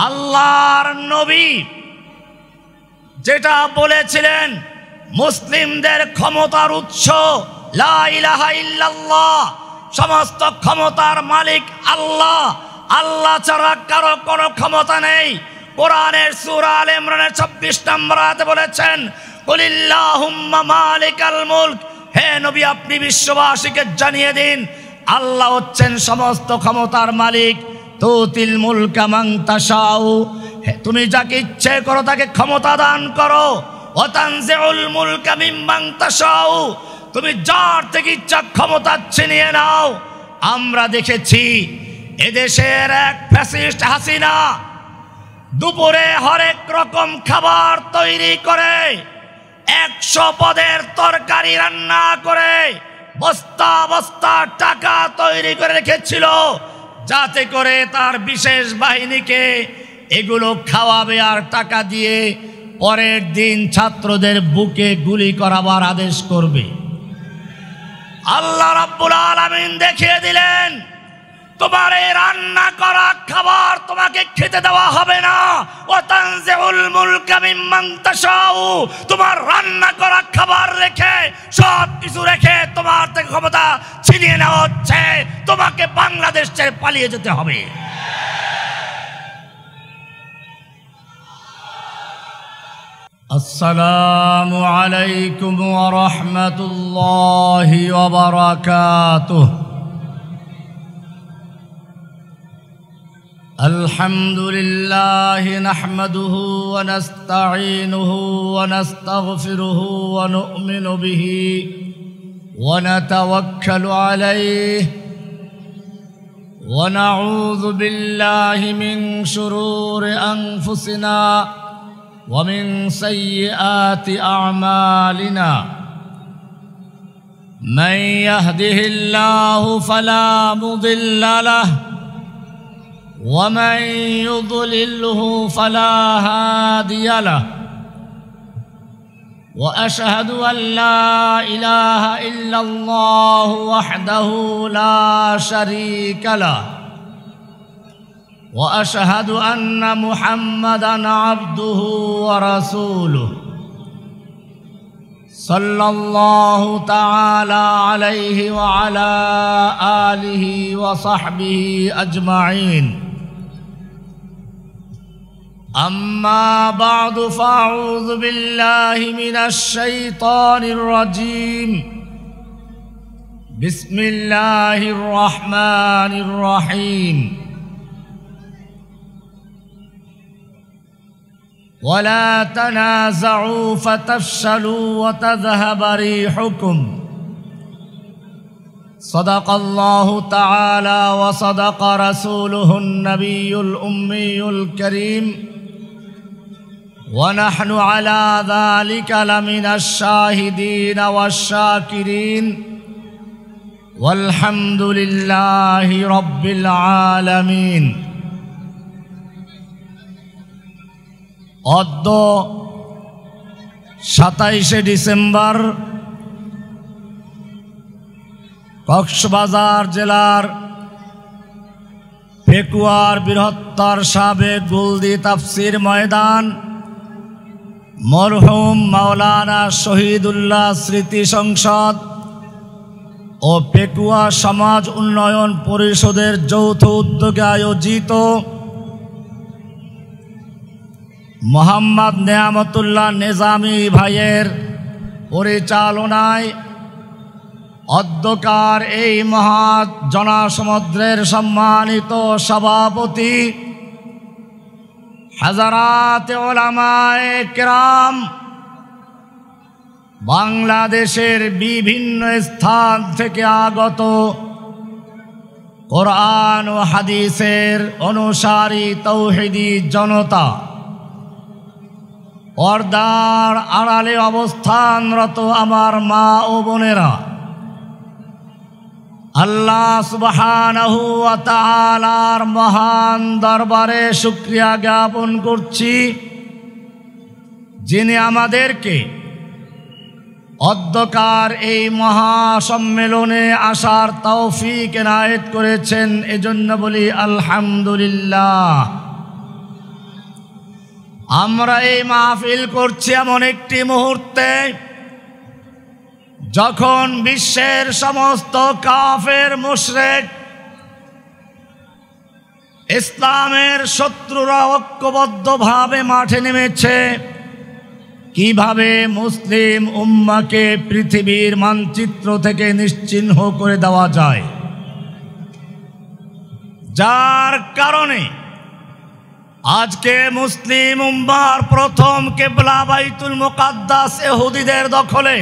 আল্লাহর নবী যেটা বলেছিলেন, মুসলিমদের ক্ষমতার উৎস লা ইলাহা ইল্লাল্লাহ, সমস্ত ক্ষমতার মালিক আল্লাহ, আল্লাহ ছাড়া কারো কোনো ক্ষমতা নেই। কোরআনের সূরা আলে ইমরানের 26 নম্বর আয়াতে বলেছেন, কুলিল্লাহুম্মা মালিকাল মুলক, হে নবী আপনি বিশ্ববাসীকে জানিয়ে দিন আল্লাহ হচ্ছেন সমস্ত ক্ষমতার মালিক। তুতিল মুলকা মান তাশাউ, তুমি যাকে ইচ্ছে করো তাকে ক্ষমতা দান করো। ওয়া তানজিউল মুলকা মিম্মান তাশাউ, তুমি যার থেকে ইচ্ছা ক্ষমতা ছিনিয়ে নাও। আমরা দেখেছি এদেশের এক ফ্যাসিস্ট হাসিনা দুপুরে হরেক রকম খাবার তৈরি করে 100 পদের তরকারি রান্না করে বস্তা বস্তা টাকা তৈরি করে রেখেছিল, যাতে করে তার বিশেষ বাহিনীকে এগুলো খাওয়াবে আর টাকা দিয়ে পরের দিন ছাত্রদের বুকে গুলি করাবার আদেশ করবে। আল্লাহ রাব্বুল আলামিন দেখিয়ে দিলেন, তোমার এই রান্না করা খাবার তোমাকে খেতে দেওয়া হবে না। ওয়া তানজিউল মুলকা মিম্মান তাশাউ, তোমার রান্না করা খাবার রেখে সব কিছু রেখে তোমার থেকে ক্ষমতা ছিনিয়ে নেওয়া হচ্ছে, তোমাকে বাংলাদেশ ছেড়ে পালিয়ে যেতে হবে। আসসালামু আলাইকুম ওয়া রাহমাতুল্লাহি ওয়া বারাকাতুহু। الحمد لله نحمده ونستعينه ونستغفره ونؤمن به ونتوكل عليه ونعوذ بالله من شرور أنفسنا ومن سيئات أعمالنا، من يهده الله فلا مضل له ومن يضلله فلا هادي له، وأشهد أن لا إله إلا الله وحده لا شريك له، وأشهد أن محمدًا عبده ورسوله صلى الله تعالى عليه وعلى آله وصحبه أجمعين. أما بعد فأعوذ بالله من الشيطان الرجيم. بسم الله الرحمن الرحيم. ولا تنازعوا فتفشلوا وتذهب ريحكم. صدق الله تعالى وصدق رسوله النبي الأمي الكريم، ونحن على ذلك لمن الشاهدين والشاكرين، والحمد لله رب العالمين. অদ্য 27 ডিসেম্বর কক্সবাজার জেলার পেকুয়ার বৃহত্তর সাবেক গুলদি তাফসির ময়দান মরহুম মাওলানা শহীদুল্লাহ স্মৃতি সংসদ ও পেকুয়া সমাজ উন্নয়ন পরিষদের যৌথ উদ্যোগে আয়োজিত মোহাম্মদ নেয়ামতুল্লাহ নিজামী ভাইয়ের পরিচালনায় অধ্যকার এই মহা জনসমুদ্রের সম্মানিত সভাপতি হাজারাতে উলামায়ে কেরাম, বাংলাদেশের বিভিন্ন স্থান থেকে আগত কোরআন ও হাদিসের অনুসারী তৌহিদি জনতা, পর্দার আড়ালে অবস্থানরত আমার মা ও বোনেরা, আল্লাহ সুবহানাহু ওয়া তাআলার মহান দরবারে শুকরিয়া জ্ঞাপন করছি, যিনি আমাদেরকে অধ্যকার এই মহাসম্মেলনে আসার তৌফিক এনায়েত করেছেন। এজন্য বলি আলহামদুলিল্লাহ। আমরা এই মাহফিল করছি এমন একটি মুহূর্তে যখন বিশ্বের সমস্ত কাফের মুশরিক ইসলামের শত্রুরা ঐক্যবদ্ধভাবে মাঠে নেমেছে কিভাবে মুসলিম উম্মাকে পৃথিবীর মানচিত্র থেকে নিশ্চিহ্ন করে দেওয়া যায়, যার কারণে আজকে মুসলিম উম্মার প্রথম কিবলা বাইতুল মুকাদ্দাস ইহুদিদের দখলে।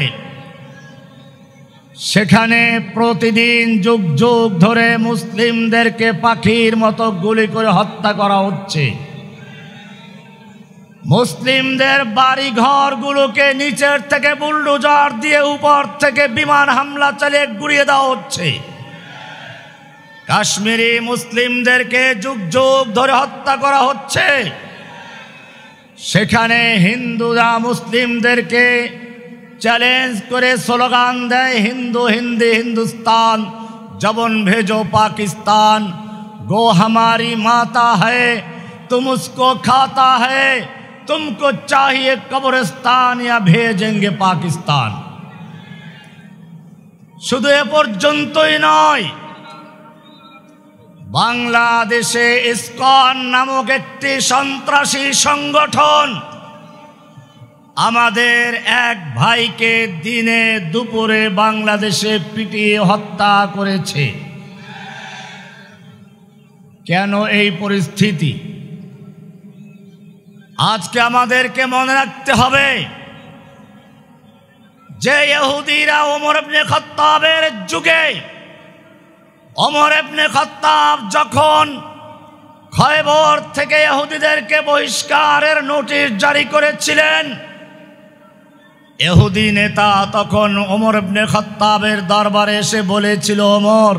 সেখানে প্রতিদিন যুগ যুগ ধরে মুসলিমদেরকে পাখির মতো গুলি করে হত্যা করা হচ্ছে। মুসলিমদের বাড়ি ঘরগুলোকে নিচের থেকে বুলডোজার দিয়ে উপর থেকে বিমান হামলা চালিয়ে গুড়িয়ে দেওয়া হচ্ছে। কাশ্মীরি মুসলিমদেরকে যুগ যুগ ধরে হত্যা করা হচ্ছে। সেখানে হিন্দুরা মুসলিমদেরকে চ্যালেঞ্জ করে স্লোগান দেয়, হিন্দু হিন্দি হিন্দুস্তান, জবন ভেজো পাকিস্তান, गो हमारी माता है तुम उसको खाता है, तुमको चाहिए कब्रिस्तान या भेजेंगे पाकिस्तान। শুধু এ পর্যন্তই নয়, বাংলাদেশে ইসকন নামক একটি সন্ত্রাসী সংগঠন আমাদের এক ভাইকে দিনে দুপুরে বাংলাদেশে পিটিয়ে হত্যা করেছে। কেন এই পরিস্থিতি? আজকে আমাদেরকে মনে রাখতে হবে যে ইহুদিরা ওমর ইবনে খাত্তাবের যুগে, ওমর ইবনে খাত্তাব যখন খয়বর থেকে ইহুদিদেরকে বহিষ্কারের নোটিশ জারি করেছিলেন, ইহুদি নেতা তখন ওমর ইবনে খাত্তাবের দরবারে এসে বলেছিল, ওমর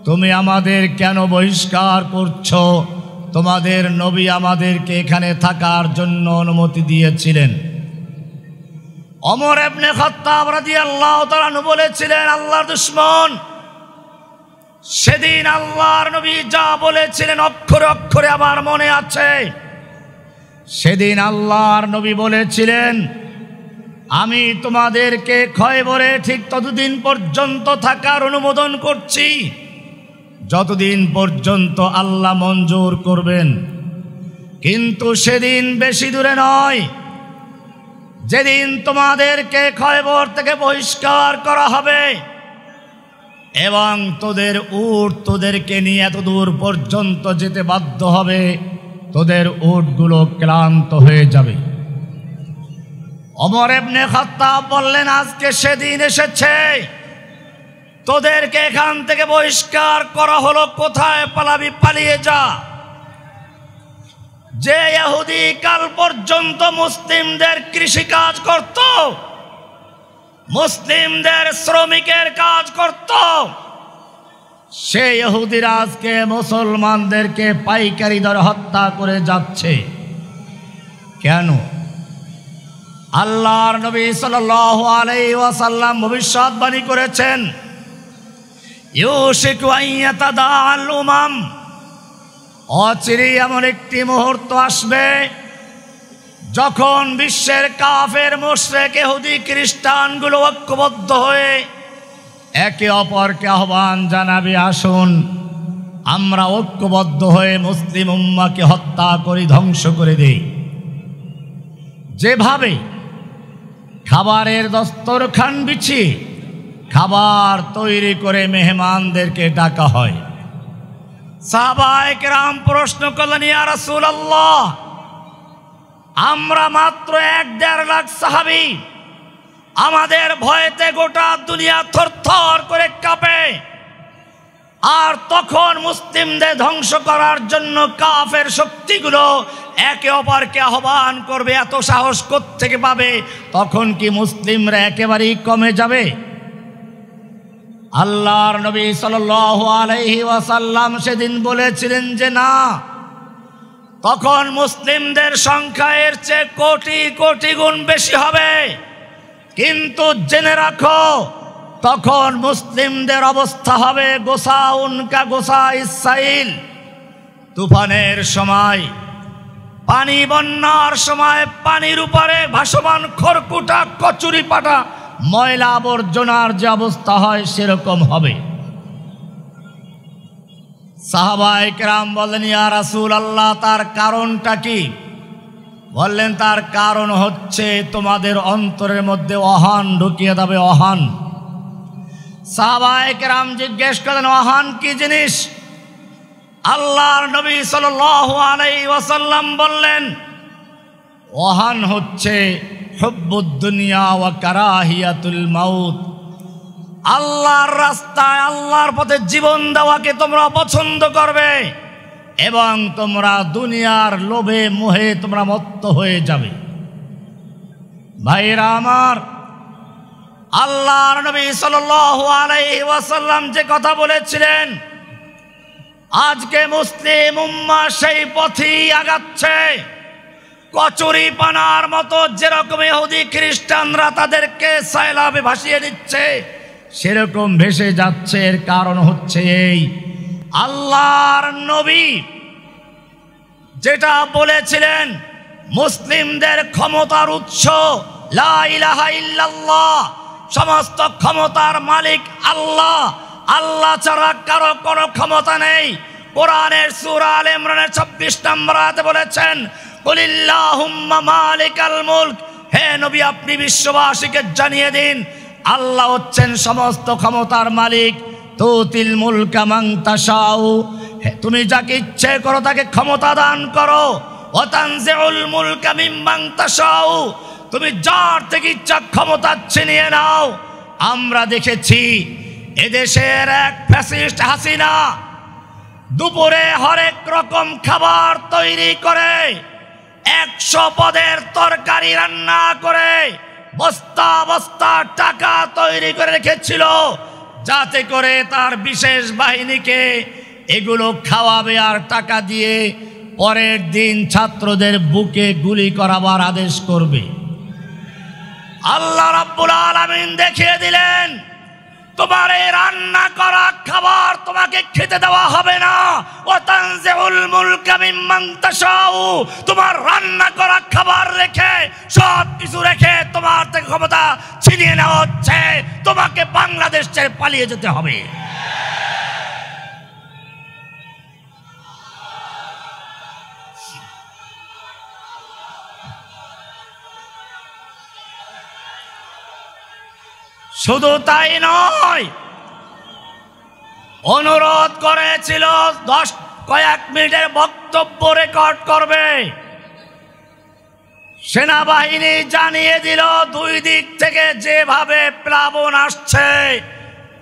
তুমি আমাদের কেন বহিষ্কার করছো? তোমাদের নবী আমাদেরকে এখানে থাকার জন্য অনুমতি দিয়েছিলেন। ওমর ইবনে খাত্তাব রাদিয়াল্লাহু তাআলা আনহু বলেছিলেন, আল্লাহর দুশমন, সেদিন আল্লাহর নবী যা বলেছিলেন অক্ষরে অক্ষরে আমার মনে আছে। সেদিন আল্লাহর নবী বলেছিলেন, আমি তোমাদেরকে খয়বরে ঠিক ততদিন পর্যন্ত থাকার অনুমোদন করছি যতদিন পর্যন্ত আল্লাহ মঞ্জুর করবেন। কিন্তু সেদিন বেশি দূরে নয়, যেদিন তোমাদেরকে খয়বর থেকে বহিষ্কার করা হবে এবং তোদের উট তোদেরকে নিয়ে এত দূর পর্যন্ত যেতে বাধ্য হবে, তোদের উটগুলো ক্লান্ত হয়ে যাবে। ওমর ইবনে খাত্তাব বললেন, আজকে সেদিন এসেছে, তোদেরকে এখান থেকে বহিষ্কার করা হলো, কোথায় পালাবি? পালিয়ে যা। যে ইহুদি কাল পর্যন্ত মুসলিমদের কৃষি কাজ করত, মুসলিমদের শ্রমিকের কাজ করত, সেই ইহুদিরা আজকে মুসলমানদেরকে পাইকারি দরে হত্যা করে যাচ্ছে। কেন? আল্লাহর নবী সাল্লাল্লাহু আলাইহি ওয়াসাল্লাম ভবিষ্যৎবাণী করেছেন, ইউশিকু আন ইয়াতাদাআল উমাম, অচিরেই এমন একটি মুহূর্ত আসবে যখন বিশ্বের কাফের মুশরিক ইহুদি খ্রিস্টানগুলো ঐক্যবদ্ধ হয়ে একে অপরকে আহ্বান জানাবে, আসুন আমরা ঐক্যবদ্ধ হয়ে মুসলিম উম্মাকে হত্যা করি, ধ্বংস করে দেই। যেভাবে খাবারের দস্তরখান বিছিয়ে খাবার তৈরি করে মেহমানদেরকে ডাকা হয়। সাহাবায়ে কেরাম প্রশ্ন করলেন, ইয়া রাসূলুল্লাহ, আমরা মাত্র 1-1.5 লাখ সাহাবী, আমাদের ভয়েতে গোটা দুনিয়া থরথর করে কাঁপে, আর তখন মুসলিমদের ধ্বংস করার জন্য কাফের শক্তিগুলো একে অপরকে আহ্বান করবে, এত সাহস কোত্থেকে পাবে? তখন কি মুসলিমরা একেবারেই কমে যাবে? আল্লাহর নবী সাল্লাল্লাহু আলাইহি ওয়াসাল্লাম সেদিন বলেছিলেন যে না, তখন মুসলিমদের সংখ্যা এর চেয়ে কোটি কোটি গুণ বেশি হবে। কিন্তু জেনে রাখো, তখন মুসলিমদের অবস্থা হবে গোসা উনকা গোসা ইসরাইল। তুফানের সময় পানি বন্যার সময় পানির উপরে ভাসমান খড়কুটা কচুরি পাটা ময়লা আবর্জনার যে অবস্থা হয় সেরকম হবে। সাহাবায়ে কেরাম বললেন, ইয়া রাসূলুল্লাহ, তার কারণটা কি? বললেন, তার কারণ হচ্ছে তোমাদের অন্তরের মধ্যে অহান ঢুকিয়ে দেবে, অহান। সাহাবায়ে কেরাম জিজ্ঞেস করলেন, অহান কি জিনিস? আল্লাহর নবী সাল্লাল্লাহু আলাইহি ওয়াসাল্লাম বললেন, ওহান হচ্ছে হুব্বুদ দুনিয়া ওয়া কারাহিয়াতুল মাউত। আল্লাহর রাস্তায় আল্লাহর পথে জীবন দেওয়াকে তোমরা পছন্দ করবে এবং তোমরা দুনিয়ার লোভে মোহে তোমরা মত্ত হয়ে যাবে। ভাইরা আমার, আল্লাহর নবী সাল্লাল্লাহু আলাইহি ওয়াসাল্লাম যে কথা বলেছিলেন, আজকে মুসলিম উম্মাহ সেই পথেই আগাচ্ছে। কচুরি পানার মতো যেরকম ইহুদি খ্রিস্টানরা তাদেরকে সাইলাবে ভাসিয়ে দিচ্ছে, সেরকম ভেসে যাচ্ছে। এর কারণ হচ্ছে এই, আল্লাহর নবী যেটা বলেছিলেন, মুসলিমদের ক্ষমতার উৎস লা ইলাহা ইল্লাল্লাহ, সমস্ত ক্ষমতার মালিক আল্লাহ, আল্লাহ ছাড়া কারো কোনো ক্ষমতা নেই। কোরআনের সূরা আলে ইমরানের 26 নম্বর আয়াতে বলেছেন, কুলিল্লাহুম্মা মালিকাল মুলক, হে নবী আপনি বিশ্ববাসীকে জানিয়ে দিন, আল্লাহ হচ্ছেন সমস্ত ক্ষমতার মালিক। তুতিল মুলকা মান তাশাউ, তুমি যাকে ইচ্ছে করো তাকে ক্ষমতা দান করো। ওয়া তানজিউল মুলকা মিম্মান তাশাউ, তুমি যার থেকে ইচ্ছা ক্ষমতা ছিনিয়ে নাও। আমরা দেখেছি এদেশের এক ফ্যাসিস্ট হাসিনা দুপুরে হরেক রকম খাবার তৈরি করে 100 পদের তরকারি রান্না করে বস্তা বস্তা টাকা তৈরি করে রেখেছিল, যাতে করে তার বিশেষ বাহিনীকে এগুলো খাওয়াবে আর টাকা দিয়ে পরের দিন ছাত্রদের বুকে গুলি করাবার আদেশ করবে। আল্লাহ রাব্বুল আলামিন দেখিয়ে দিলেন, তোমার এই রান্না করা খাবার তোমাকে খেতে দেওয়া হবে না। ওয়া তানজিউল মুলকা মিম্মান তাশাউ, তোমার রান্না করা খাবার রেখে সব কিছু রেখে তোমার থেকে ক্ষমতা ছিনিয়ে নেওয়া হচ্ছে। তোমাকে বাংলাদেশ ছেড়ে পালিয়ে যেতে হবে। শুধু তাই নয়, অনুরোধ করেছিল কয়েক মিনিটের বক্তব্য রেকর্ড করবে। সেনাবাহিনী জানিয়ে দিল, 2 দিক থেকে যেভাবে প্লাবন আসছে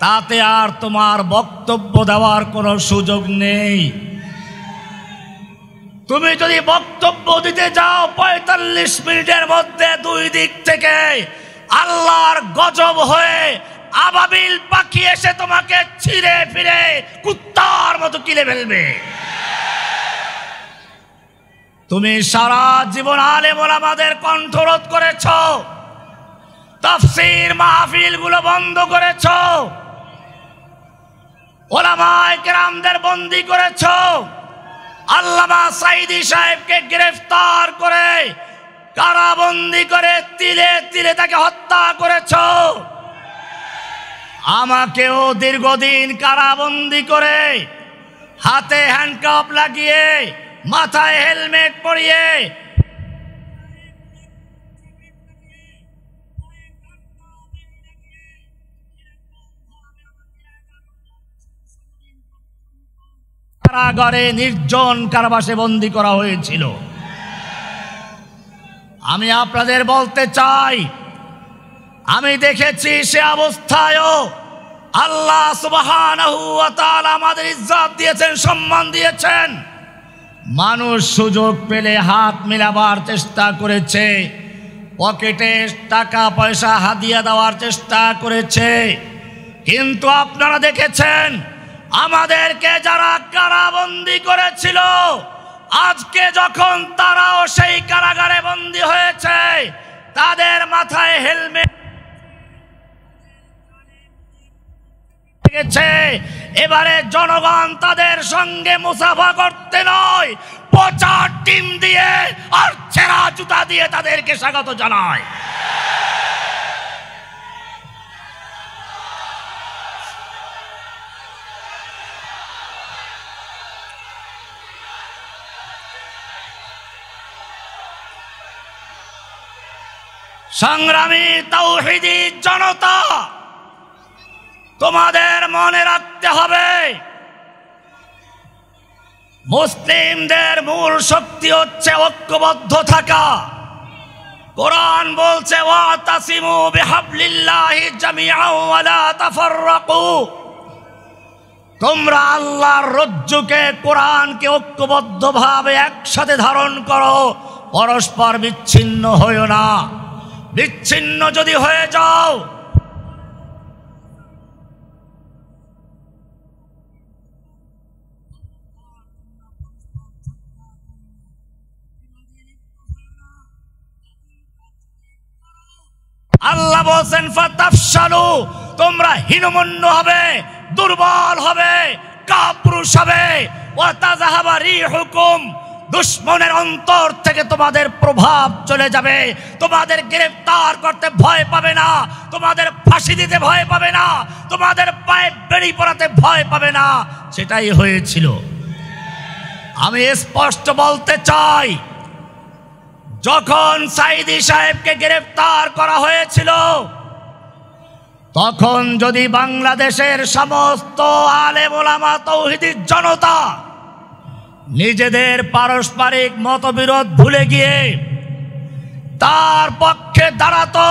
তাতে আর তোমার বক্তব্য দেওয়ার কোনো সুযোগ নেই। তুমি যদি বক্তব্য দিতে যাও 45 মিনিটের মধ্যে 2 দিক থেকে আল্লাহর গজব হয়ে আবাবিল পাখি এসে তোমাকে ছিঁড়ে ফিরে কুত্তার মতো কিলে ফেলবে। তুমি সারা জীবন আলেম ওলামাদের কণ্ঠরোধ করেছ, তাফসীর মাহফিল গুলো বন্ধ করেছ, ওলামায়ে কেরামদের বন্দী করেছ, আল্লামা সাঈদী সাহেবকে গ্রেফতার করে কারাবন্দি করে তিলে তিলে তাকে হত্যা করেছ। আমাকেও দীর্ঘদিন কারাবন্দি করে হাতে হ্যান্ডকাপ লাগিয়ে মাথায় হেলমেট পরিয়ে কারাগারে নির্জন কারাবাসে বন্দী করা হয়েছিল। আমি আপনাদের বলতে চাই, আমি দেখেছি সে অবস্থায়ও আল্লাহ সুবহানাহু ওয়া তাআলা আমাদের ইজ্জত দিয়েছেন, সম্মান দিয়েছেন। মানুষ সুযোগ পেলে হাত মেলাবার চেষ্টা করেছে, পকেটে টাকা পয়সা হাদিয়া দেওয়ার চেষ্টা করেছে, কিন্তু আপনারা দেখেছেন আমাদেরকে যারা কারাবন্দী করেছিল, আজকে যখন তারাও সেই কারাগারে বন্দী হয়েছে, তাদের মাথায় হেলমেট গেছে। এবারে জনগণ তাদের সঙ্গে মুসাফা করতে নয়, পচা টিম দিয়ে আর ছেঁড়া জুতা দিয়ে তাদেরকে স্বাগত জানায়। সংগ্রামী তাওহীদি জনতা, তোমাদের মনে রাখতে হবে মুসলিমদের মূল শক্তি হচ্ছে ঐক্যবদ্ধ থাকা। কোরআন বলছে ওয়াতাসিমু বিহাবলিল্লাহি জামিআন ওয়া লা তাফাররাকু, তোমরা আল্লাহর রজ্জুকে কোরআনকে ঐক্যবদ্ধভাবে একসাথে ধারণ করো, পরস্পর বিচ্ছিন্ন হইও না। বিচ্ছিন্ন যদি হয়ে যাও আল্লাহ বলছেন ফাতাফশালু, তোমরা হীনমন্য হবে, দুর্বল হবে, কাপুরুষ হবে। ওয়া তাযহাবা রিহুকুম, দুশ্মনের অন্তর থেকে তোমাদের প্রভাব চলে যাবে। তোমাদের গ্রেফতার করতে ভয় পাবে না, তোমাদের ফাঁসি দিতে ভয় পাবে না, তোমাদের পায়ে বেড়ি পড়াতে ভয় পাবে না। সেটাই হয়েছিল। আমি স্পষ্ট বলতে চাই, যখন সাইদি সাহেবকে গ্রেফতার করা হয়েছিল, তখন যদি বাংলাদেশের সমস্ত আলেম ওলামা তাওহীদি জনতা নিজেদের পারস্পরিক মতবিরোধ ভুলে গিয়ে তার পক্ষে দাঁড়াতো,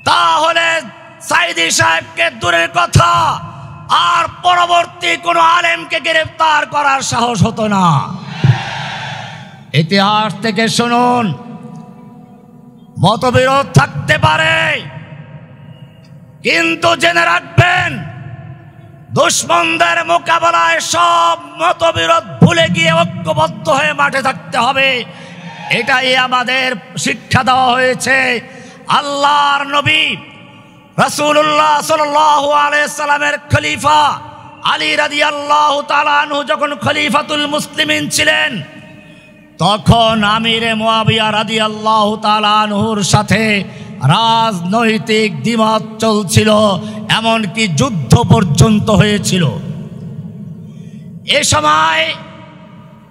তাহলে সাইদি সাহেবকে দূরের কথা আর পরবর্তী কোনো আলেমকে গ্রেফতার করার সাহস হতো না। ইতিহাস থেকে শুনুন, মতবিরোধ থাকতে পারে, কিন্তু জেনে রাখবেন দুশ্মনদের মোকাবেলায় সব মতবিরোধ ভুলে গিয়ে ঐক্যবদ্ধ হয়ে মাঠে থাকতে হবে। এটাই আমাদের শিক্ষা দেওয়া হয়েছে। আল্লাহর নবী রাসূলুল্লাহ সাল্লাল্লাহু আলাইহি সাল্লামের খলিফা আলী রাদিয়াল্লাহু তাআলা আনহু যখন খলিফাতুল মুসলিমিন ছিলেন, তখন আমিরে মুয়াবিয়া রাদিয়াল্লাহু তাআলা আনহুর সাথে রাজনৈতিক দ্বিমত চলছিল, এমনকি যুদ্ধ পর্যন্ত হয়েছিল। এ সময়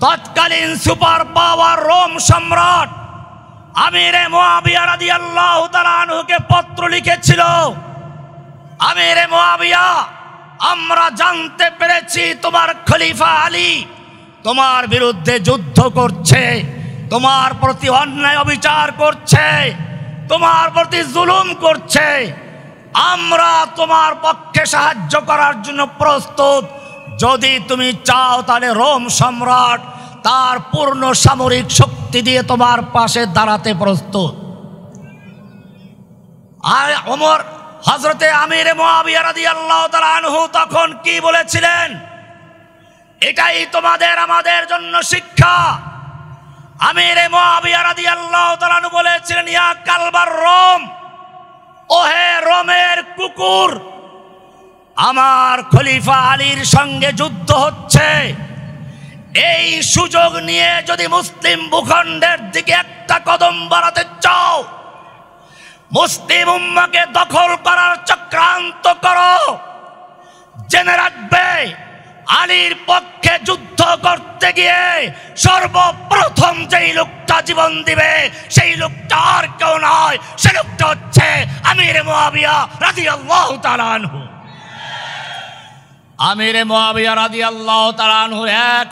তৎকালীন সুপার পাওয়ার রোম সম্রাট আমিরে মুয়াবিয়া রাদিয়াল্লাহু তাআলা আনহুকে পত্র লিখেছিল, আমিরে মুয়াবিয়া, আমরা জানতে পেরেছি তোমার খলিফা আলী তোমার বিরুদ্ধে যুদ্ধ করছে, তোমার প্রতি অন্যায় অবিচার করছে, তোমার প্রতি জুলুম করছে। আমরা তোমার পক্ষে সাহায্য করার জন্য প্রস্তুত। যদি তুমি চাও তাহলে রোম সম্রাট তার পূর্ণ সামরিক শক্তি দিয়ে তোমার পাশে দাঁড়াতে প্রস্তুত। আর ওমর হযরতে আমিরে মুয়াবিয়া রাদিয়াল্লাহু তাআলা আনহু তখন কি বলেছিলেন? এটাই তোমাদের আমাদের জন্য শিক্ষা। আমিরে মুয়াবিয়া রাদিয়াল্লাহু তাআলা আনহু বলেছিলেন, ইয়া কালবার রোম, ওহে রোমের কুকুর, আমার খলিফা আলীর সঙ্গে যুদ্ধ হচ্ছে, এই সুযোগ নিয়ে যদি মুসলিম ভূখণ্ডের দিকে একটা কদম বাড়াতে চাও, মুসলিম উম্মাহকে দখল করার চক্রান্ত করো, জেনে রাখবে আলীর পক্ষে যুদ্ধ করতে গিয়ে সর্বপ্রথম যেই লোকটা জীবন দিবে সেই লোকটা আর কেউ নয়, সে লোকটা হচ্ছে আমিরে মুয়াবিয়া রাদিয়াল্লাহু তাআলা আনহু। আমিরে মুয়াবিয়া রাদিয়াল্লাহু তাআলা আনহু এক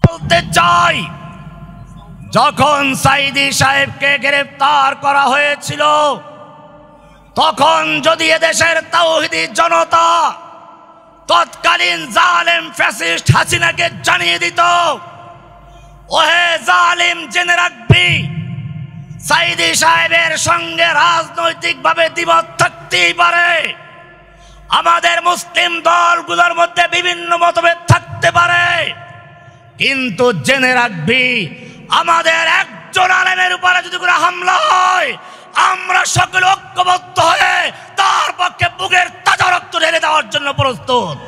বলতে চাই, যখন সাইদি সাহেবকে গ্রেফতার করা হয়েছিল, তখন যদি এদেশের তাওহীদি জনতা তৎকালীন জালেম ফ্যাসিস্ট হাসিনাকে জানিয়ে দিত, ওহে জালিম, জেনে রাখবি সাইদি সাহেবের সঙ্গে রাজনৈতিকভাবে দ্বিমত থাকতেই পারে, আমাদের মুসলিম দলগুলোর মধ্যে বিভিন্ন মতভেদ থাকতে পারে, কিন্তু জেনে রাখবি আমাদের একজন আলেমের উপরে যদি কোনো হামলা হয়, আমরা সকলে ঐক্যবদ্ধ হয়ে তার পক্ষে বুকের তাজা রক্ত ঢেলে দেওয়ার জন্য প্রস্তুত।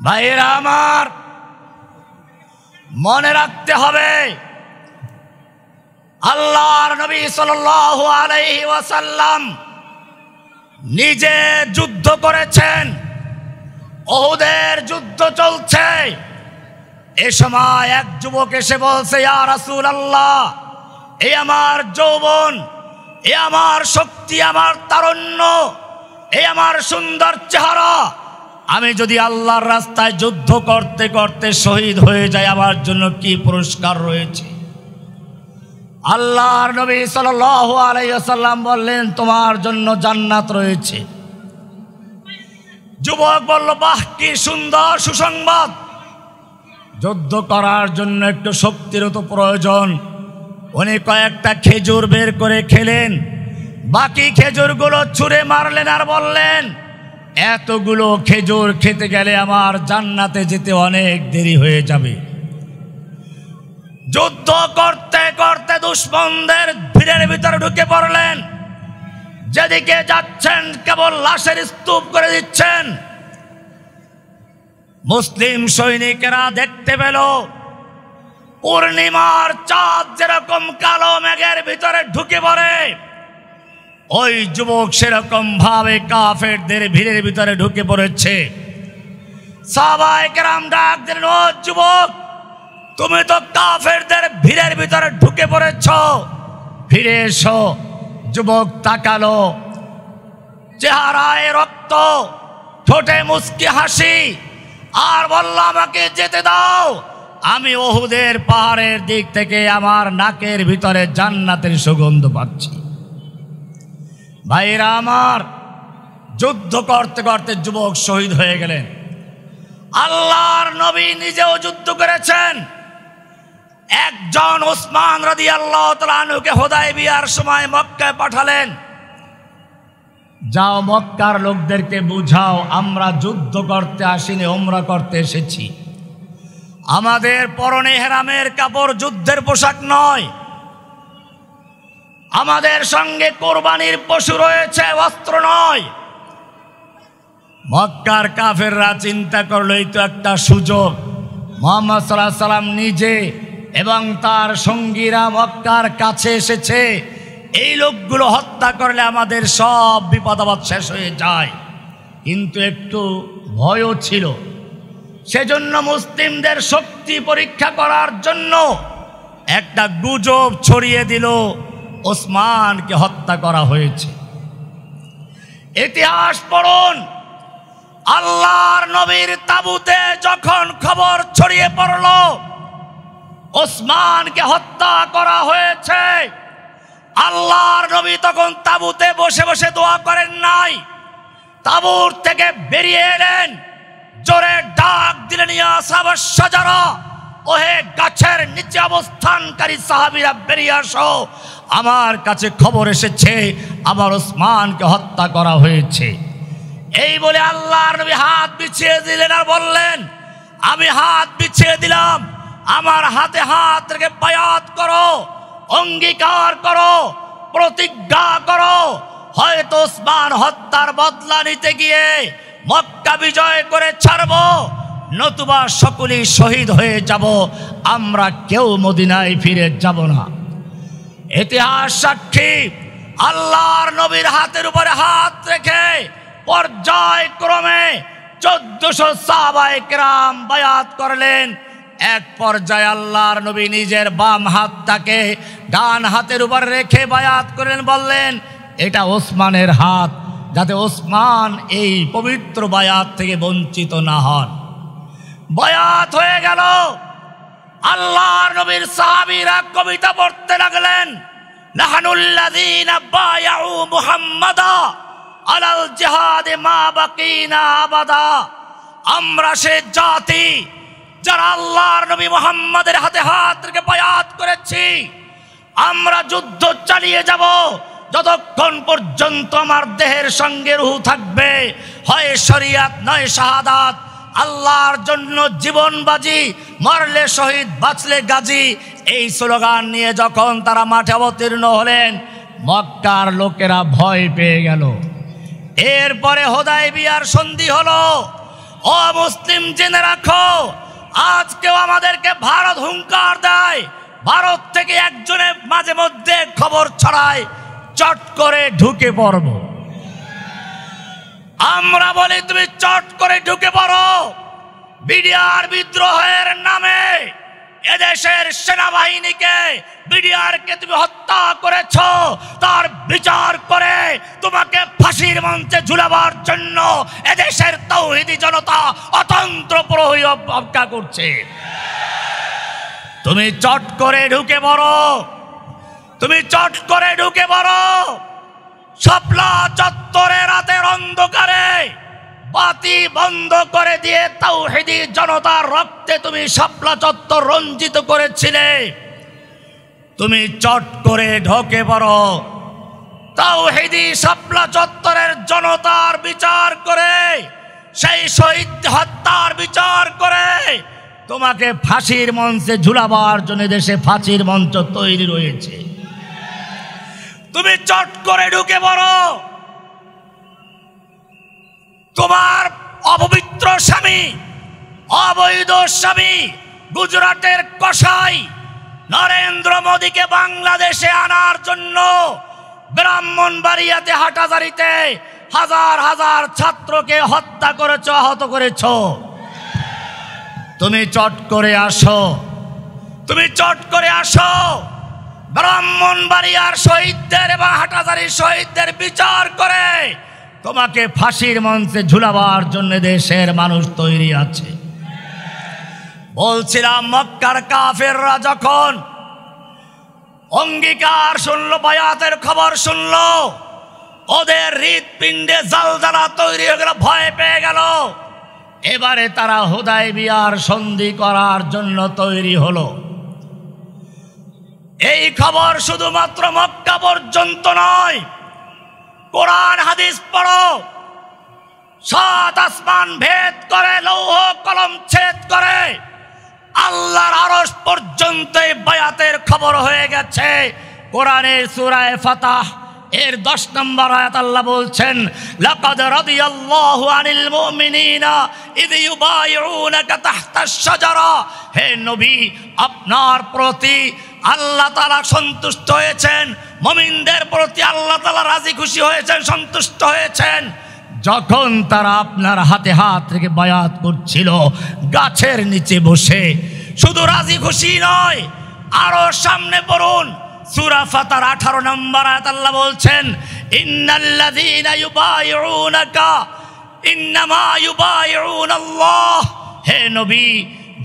ভাইরা আমার, মনে রাখতে হবে আল্লাহর নবী সাল্লাল্লাহু আলাইহি ওয়াসাল্লাম নিজে যুদ্ধ করেছেন। উহুদের যুদ্ধ চলছে, এ সময় এক যুবক এসে বলছে, ইয়া রাসূলুল্লাহ, এ আমার যৌবন, এ আমার শক্তি, আমার তারুণ্য, এ আমার সুন্দর চেহারা, আমি যদি আল্লাহর রাস্তায় যুদ্ধ করতে করতে শহীদ হয়ে যাই, আমার জন্য কি পুরস্কার রয়েছে? আল্লাহর নবী সাল্লাল্লাহু আলাইহি ওয়াসাল্লাম বললেন, তোমার জন্য জান্নাত রয়েছে। যুবক বলল, বাহ, কি সুন্দর সুসংবাদ। যুদ্ধ করার জন্য একটু শক্তির তো প্রয়োজন। উনি কয়েকটা খেজুর বের করে খেলেন, বাকি খেজুরগুলো ছুঁড়ে মারলেন আর বললেন, এতগুলো খেজুর খেতে গেলে আমার জান্নাতে যেতে অনেক দেরি হয়ে যাবে। যুদ্ধ করতে করতে দুশমনদের ভিড়ের ভিতরে ঢুকে পড়লেন। যেদিকে যাচ্ছেন কেবল লাশের স্তূপ করে দিচ্ছেন। মুসলিম সৈনিকেরা দেখতে পেল পূর্ণিমার চাঁদ যেরকম কালো মেঘের ভিতরে ঢুকে পড়ে, ওই যুবক সেরকম ভাবে কাফেরদের ভিড়ের ভিতরে ঢুকে পড়েছে। সাহাবায়ে কেরাম ডাক দিলেন, ও যুবক, তুমি তো কাফেরদের ভিড়ের ভিতরে ঢুকে পড়েছ, ফিরে এসো। যুবক তাকালো, চেহারায় রক্ত, ঠোঁটে মুচকি হাসি, আর বলল, আমাকে যেতে দাও, আমি উহুদের পাহাড়ের দিক থেকে আমার নাকের ভিতরে জান্নাতের সুগন্ধ পাচ্ছি। ভাইরা আমার, যুদ্ধ করতে করতে যুবক শহীদ হয়ে গেলেন। আল্লাহর নবী নিজেও যুদ্ধ করেছেন। একজন উসমান রাদিয়াল্লাহু তাআলা আনহুকে হুদায়বিয়ার সময় মক্কায় পাঠালেন, যাও মক্কার লোকদেরকে বুঝাও, আমরা যুদ্ধ করতে আসিনি, উমরা করতে এসেছি। আমাদের পরনে হেরামের কাপড়, যুদ্ধের পোশাক নয়। আমাদের সঙ্গে কোরবানির পশু রয়েছে, অস্ত্র নয়। মক্কার কাফেররা চিন্তা করলো, এই তো একটা সুযোগ। মুহাম্মদ সাল্লাল্লাহু আলাইহি সাল্লাম নিজে এবং তার সঙ্গীরা মক্কার কাছে এসেছে, এই লোকগুলো হত্যা করলে আমাদের সব বিপদাবাদ শেষ হয়ে যায়। কিন্তু একটু ভয়ও ছিল। সেজন্য মুসলিমদের শক্তি পরীক্ষা করার জন্য একটা গুজব ছড়িয়ে দিল, ওসমানকে হত্যা করা হয়েছে। ইতিহাস পড়ুন, আল্লাহর নবীর তাবুতে যখন খবর ছড়িয়ে পড়ল ওসমানকে হত্যা করা হয়েছে, আল্লাহর নবী তখন তাবুতে বসে বসে দোয়া করেন নাই। তাবুর থেকে বেরিয়ে এলেন, জোরে ডাক দিলেন, ইয়া সাহাবাস শাজারা, ওহে গাছের নিচে অবস্থানকারী সাহাবীরা বেরিয়ে আসো, আমার কাছে খবর এসেছে আমার ওসমানকে হত্যা করা হয়েছে। এই বলে আল্লাহর নবী হাত বিছিয়ে দিলেন আর বললেন, আমি হাত বিছিয়ে দিলাম, আমার হাতে হাত রেখে বায়াত করো, অঙ্গীকার করো, প্রতিজ্ঞা করো, হয়তো ওসমান হত্যার বদলা নিতে গিয়ে মক্কা বিজয় করে ছাড়ব, নতুবা সকলেই শহীদ হয়ে যাব, আমরা কেউ মদিনায় ফিরে যাব না। ইতিহাস সাক্ষী, আল্লাহর নবীর হাতের উপরে হাত রেখে পর্যায়ক্রমে 1400 সাহাবায়ে কেরাম বায়াত করলেন। এক পর্যায়ে আল্লাহর নবী নিজের বাম হাতটাকে ডান হাতের উপর রেখে বায়াত করলেন, বললেন, এটা ওসমানের হাত, যাতে ওসমান এই পবিত্র বায়াত থেকে বঞ্চিত না হন। বায়াত হয়ে গেল। আল্লাহর নবীর সাহাবীরা কবিতা পড়তে লাগলেন, নাহনুল্লাযীনা বায়াউ মুহাম্মাদা আলাল জিহাদে মা বাকিনা আবাদা। আমরা সে জাতি যারা আল্লাহর নবী মুহাম্মাদের হাতে হাত রেখে বায়াত করেছি। আমরা যুদ্ধ চালিয়ে যাব যতক্ষণ পর্যন্ত আমার দেহের সঙ্গে রূহ থাকবে, হয় শরিয়াত নয় শাহাদাত। আল্লাহর জন্য জীবন বাজি, মরলে শহীদ বাঁচলে গাজী, এই স্লোগান নিয়ে যখন তারা মাঠে অবতীর্ণ হলেন, মক্কার লোকেরা ভয় পেয়ে গেল। এরপরে হুদায়বিয়ার সন্ধি হলো। ও মুসলিম, জেনে রাখো, আজকেও আমাদেরকে ভারত হুঙ্কার দেয়। ভারত থেকে একজনের মাঝে মধ্যে খবর ছড়ায়, চট করে ঢুকে পড়ব। আমরা বলি তুমি চট করে ঢুকে পড়ো। বিডিআর বিদ্রোহের নামে এদেশের সেনাবাহিনীকে, বিডিআরকে তুমি হত্যা করেছ, তার বিচার করে তোমাকে ফাঁসির মঞ্চে ঝুলাবার জন্য এদেশের তাওহীদি জনতা অতন্ত্র প্রহরী অপেক্ষা করছে। তুমি চট করে ঢুকে পড়ো, তুমি চট করে ঢুকে পড়ো। শাপলা চত্বরে রাতের অন্ধকারে বাতি বন্ধ করে দিয়ে তাওহীদি জনতার রক্তে তুমি শাপলা চত্বর রঞ্জিত করেছিলে। তুমি চট করে ঢুকে পড়ো। তাওহীদি শাপলা চত্বরের জনতার বিচার করে, সেই শহীদ হত্যার বিচার করে তোমাকে ফাঁসির মঞ্চে ঝুলাবার জন্য দেশে ফাঁসির মঞ্চ তৈরি রয়েছে। তুমি চট করে ঢুকে পড়ো। তোমার অপবিত্র স্বামী, অবৈধ স্বামী, গুজরাটের কসাই নরেন্দ্র মোদীকে বাংলাদেশে আনার জন্য ব্রাহ্মণবাড়িয়াতে, হাটাজারিতে হাজার হাজার ছাত্রকে হত্যা করেছ, আহত করেছ। তুমি চট করে আসো, তুমি চট করে আসো। ব্রাহ্মণবাড়িয়ার শহীদদের এবং হাটাজারির শহীদদের বিচার করে তোমাকে ফাঁসির মঞ্চে ঝুলাবার জন্য দেশের মানুষ তৈরি আছে। বলছিলাম, মক্কার কাফেররা যখন অঙ্গীকার শুনলো, বায়াতের খবর শুনলো, ওদের হৃৎপিণ্ডে জালজালা তৈরি হয়ে গেল, ভয় পেয়ে গেল। এবারে তারা হুদায়বিয়ার সন্ধি করার জন্য তৈরি হলো। এই খবর শুধুমাত্র মক্কা পর্যন্ত নয়, কোরআন হাদিস পড়ো। সাত আসমান ভেদ করে, লৌহ কলম ছেদ করে আল্লাহর আরশ পর্যন্ত এই বায়াতের খবর হয়ে গেছে। কোরআনের সূরা ফাতাহ এর 10 নম্বর আয়াত আল্লাহ বলছেন, লাকাদ রাদিয়াল্লাহু আনিল মুমিনিনা ইয ইউবাইউনাকা তাহতাশ শাজারা। হে নবী, আপনার প্রতি আল্লাহ তাআলা সন্তুষ্ট হয়েছেন, মুমিনদের প্রতি আল্লাহ তাআলা রাজি খুশি হয়েছেন, সন্তুষ্ট হয়েছেন যখন তারা আপনার হাতে হাত রেখে বায়াত করছিল গাছের নিচে বসে। শুধু রাজি খুশি নয়, আরো সামনে পড়ুন, সূরা ফাতার 18 নম্বর আয়াত আল্লাহ বলছেন, ইন্নাল্লাযীনা ইউবাইউনাকা ইন্নামা ইউবাইউনাল্লাহ। হে নবী,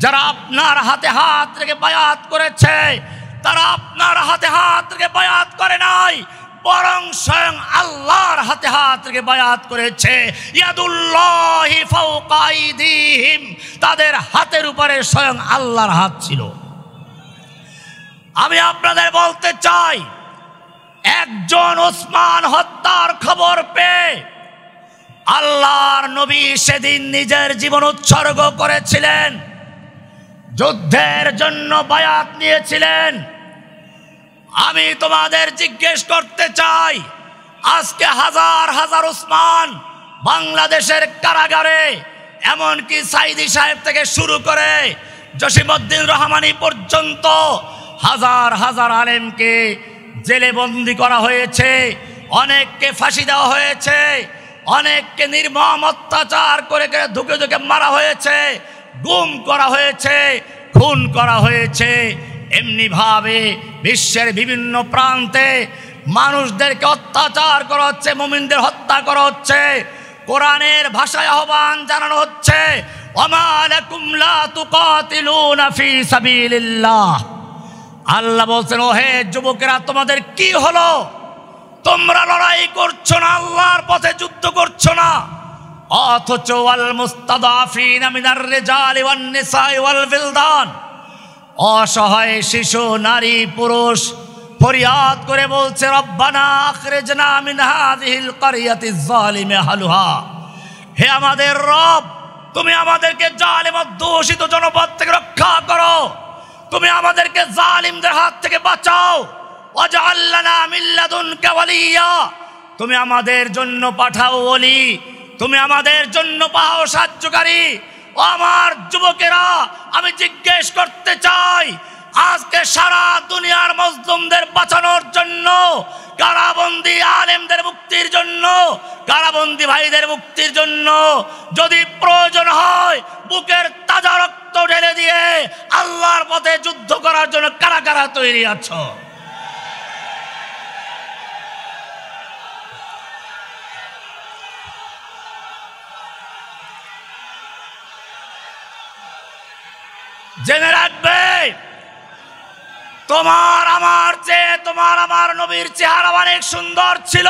যারা আপনার হাতে হাত রেখে বায়াত করেছে, তারা আপনার হাতে হাত রেখে বায়াত করে নাই, বরং স্বয়ং আল্লাহর হাতে হাত রেখে বায়াত করেছে। ইয়াদুল্লাহি ফাওকা আইদিহিম, তাদের হাতের উপরে স্বয়ং আল্লাহর হাত ছিল। আমি আপনাদের বলতে চাই, একজন ওসমান হত্যার খবর পেয়ে আল্লাহর নবী সেদিন নিজের জীবন উৎসর্গ করেছিলেন, যুদ্ধের জন্য বায়াত নিয়েছিলেন। আমি তোমাদের জিজ্ঞেস করতে চাই, আজকে হাজার হাজার ওসমান বাংলাদেশের কারাগারে, এমনকি সাইদি সাহেব থেকে শুরু করে জসিমউদ্দিন রহমানী পর্যন্ত হাজার হাজার আলেমকে জেলে বন্দি করা হয়েছে, অনেককে ফাঁসি দেওয়া হয়েছে, অনেককে নির্মম অত্যাচার করে ধুকে ধুকে মারা হয়েছে, গুম করা হয়েছে, খুন করা হয়েছে। এমনি ভাবে বিশ্বের বিভিন্ন প্রান্তে মানুষদেরকে অত্যাচার করা হচ্ছে, মুমিনদের হত্যা করা হচ্ছে। কোরআনের ভাষায় আহ্বান জানানো হচ্ছে, ওমা লাকুম লা তুকাতিলুনা ফি সাবিলিল্লাহ। আল্লাহ বলছেন, ও হে যুবকেরা, তোমাদের কি হলো? তোমরা লড়াই করছো না, আল্লাহর পথে যুদ্ধ করছো না। অথচ ওয়াল মুস্তাদাফিনা মিনার রিজালি ওয়ান নিসাই ওয়াল বিলদান, অসহায় শিশু, নারী, পুরুষ ফরিয়াদ করে বলছে রব্বানা আখরিজনা মিন হাযিহিল ক্বরিয়াতিজ যালিমি আহলুহা, হে আমাদের রব, তুমি আমাদেরকে জালিম ও দূষিত জনপদ থেকে রক্ষা করো, তুমি আমাদেরকে জালিমদের হাত থেকে বাঁচাও। ওয়াজআল লানা মিন লাদুনকা ওয়ালিয়্যা, তুমি আমাদের জন্য পাঠাও ওলি, তুমি আমাদের জন্য পাঠাও সাহায্যকারী। ও আমার যুবকেরা, আমি জিজ্ঞেস করতে চাই, আজকে সারা দুনিয়ার মজলুমদের বাঁচানোর জন্য, কারাবন্দী আলেমদের মুক্তির জন্য, কারাবন্দী ভাইদের মুক্তির জন্য যদি প্রয়োজন হয় বুকের তাজা রক্ত ঢেলে দিয়ে আল্লাহর পথে যুদ্ধ করার জন্য কারা কারা তৈরি আছো? জেনে রাখবে, তোমার আমার চেয়ে, তোমার আমার নবীর চেহারা অনেক সুন্দর ছিল,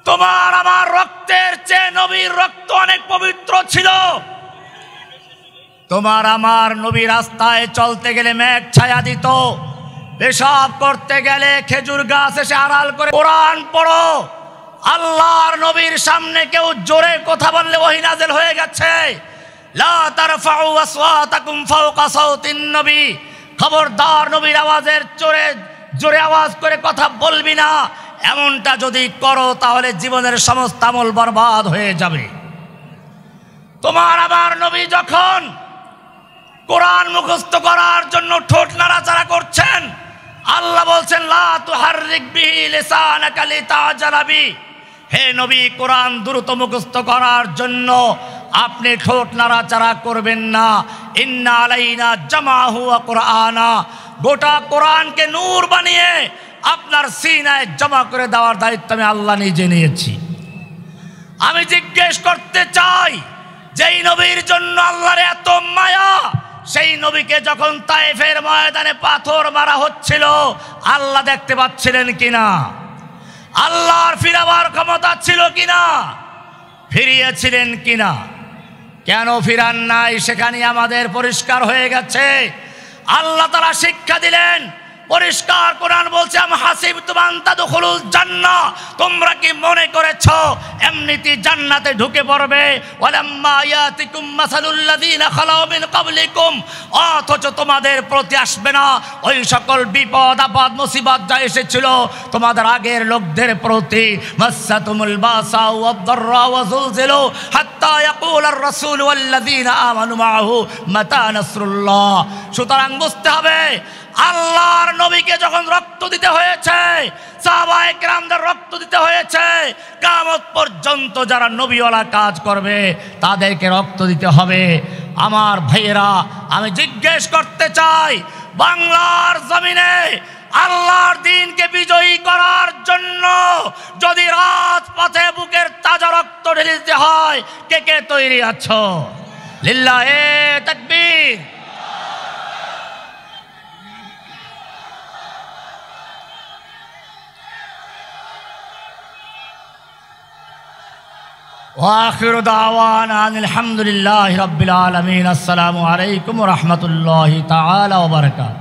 তোমার আমার রক্তের চেয়ে নবীর রক্ত অনেক পবিত্র ছিল। তোমার আমার নবী রাস্তায় চলতে গেলে মেঘ ছায়া দিত, পেশাব করতে গেলে খেজুর গাছ এসে আড়াল করে। কোরআন পড়ো, আল্লাহর নবীর সামনে কেউ জোরে কথা বললে ওহী নাযিল হয়ে গেছে, লা তারফাউ আসওয়াতাকুম ফাওকা সাওতিন নবী, খবরদার নবীর আওয়াজের জোরে আওয়াজ করে কথা বলবি না। এমনটা যদি করো তাহলে জীবনের সমস্ত আমল বরবাদ হয়ে যাবে। তোমার আমার নবী যখন কোরআন মুখস্থ করার জন্য ঠোঁট নাড়াচাড়া করছেন, আল্লাহ বলছেন লা তুহাররিক বিহি লিসানাকা লিতাজালা বি, হে নবী কোরআন দ্রুত মুখস্থ করার জন্য আপনি ঠোঁট নাড়াচাড়া করবেন না। ইন্না আলাইনা জামাহু ওয়া কুরআনা, গোটা কোরআনকে নূর বানিয়ে আপনার সিনায় জমা করে দেওয়ার দায়িত্ব আমি আল্লাহ নিজে নিয়েছি। আমি জিজ্ঞেস করতে চাই, যেই নবীর জন্য আল্লাহর এত মায়া, সেই নবীকে যখন তায়েফের ময়দানে পাথর মারা হচ্ছিল আল্লাহ দেখতে পাচ্ছিলেন কিনা? আল্লাহর ফিরাবার ক্ষমতা ছিল কিনা? ফিরিয়েছিলেন কিনা? কেন ফিরান নাই? সেখানে আমাদের পরিষ্কার হয়ে গেছে। আল্লাহ তাআলা শিক্ষা দিলেন, পরিষ্কার কোরআন বলছে আম হাসিবতুম আন তাদখুলুল জান্নাহ, তোমরা কি মনে করেছো এমনিতেই জান্নাতে ঢুকে পড়বে? ওয়ালাম্মা ইয়াতিকুম মাসালুল লাযিনা খালাউ মিন ক্বাবলিকুম, অথচ তোমাদের প্রতি আসবে না ওই সকল বিপদ আপদ মুসিবত যা এসেছিল তোমাদের আগের লোকদের প্রতি। মাসাতুমুল বাসা ওয়াদ দাররা ওয়া যুলজিলু হাত্তা ইয়াকুলার রাসূল ওয়াল লাযিনা আমানু মাআহু মাতা নাসরুল্লাহ। সুতরাং বুঝতে হবে, আল্লাহর নবীকে যখন রক্ত দিতে হয়েছে, সাহাবায়ে কেরামদের রক্ত দিতে হয়েছে, কিয়ামত পর্যন্ত যারা নবীওয়ালা কাজ করবে তাদেরকে রক্ত দিতে হবে। আমার ভাইয়েরা, আমি জিজ্ঞেস করতে চাই, বাংলার জমিনে আল্লাহর দ্বীনকে বিজয়ী করার জন্য যদি রাজপথে বুকের তাজা রক্ত ঢেলে দিতে হয়, কে কে তৈরি আছো? লিল্লাহে তাকবীর। وآخر دعوانا أن الحمد لله رب العالمين. السلام عليكم ورحمة الله تعالى وبركاته.